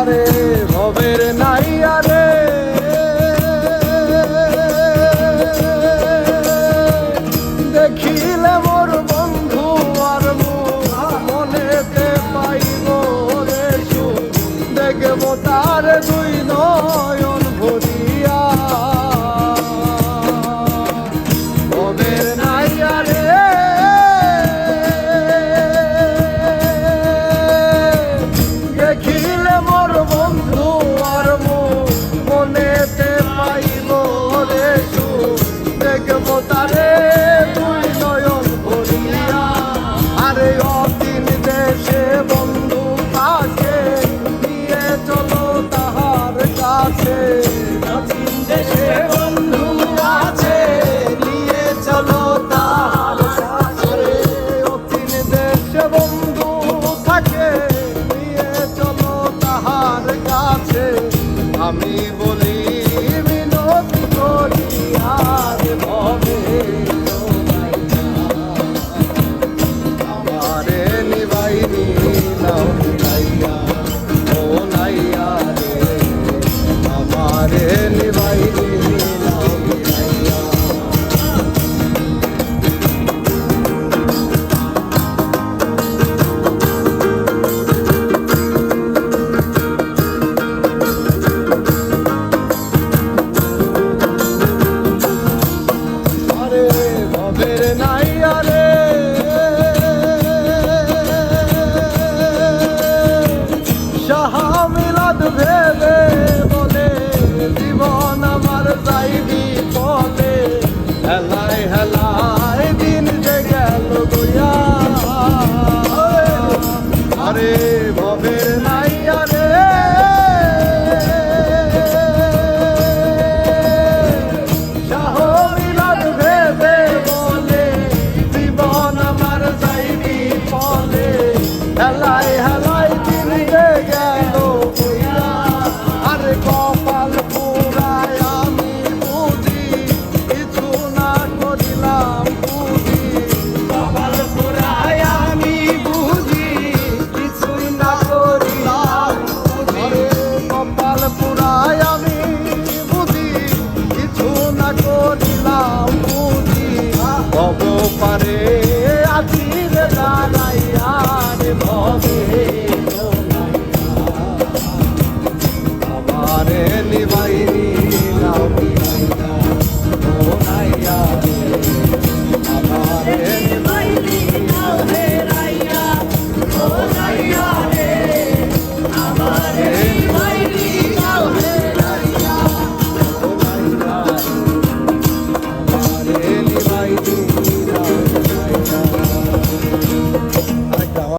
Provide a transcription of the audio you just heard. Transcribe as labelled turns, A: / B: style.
A: আরে ভবের নাই আরে দেখিলে মোর বন্ধু আর মনেতে পাইব রে সুখ দেখব তার দুই নয়ন ভরিয়া ভবের নাই আরে দেখিলে মোর বন্ধু আর মনেতে পাইব রে সুখ দেখব তারে দুই নয়ন ভরিয়া আরে অতীন দেশে বন্ধু কাছে নিয়ে চলো তাহার কাছে অতীন দেশে বন্ধু আছে নিয়ে চলো তাহার কাছে অতীন দেশে বন্ধু থাকে নিয়ে চলো তাহার কাছে আমি বলি বিনতি করি আর ভবে আমারে নিবাইনি নাও নাইয়া ও নাইয়া রে আমারে নিবাইনি নাও নাইয়া আরে ভবের নাই আরে সাহামে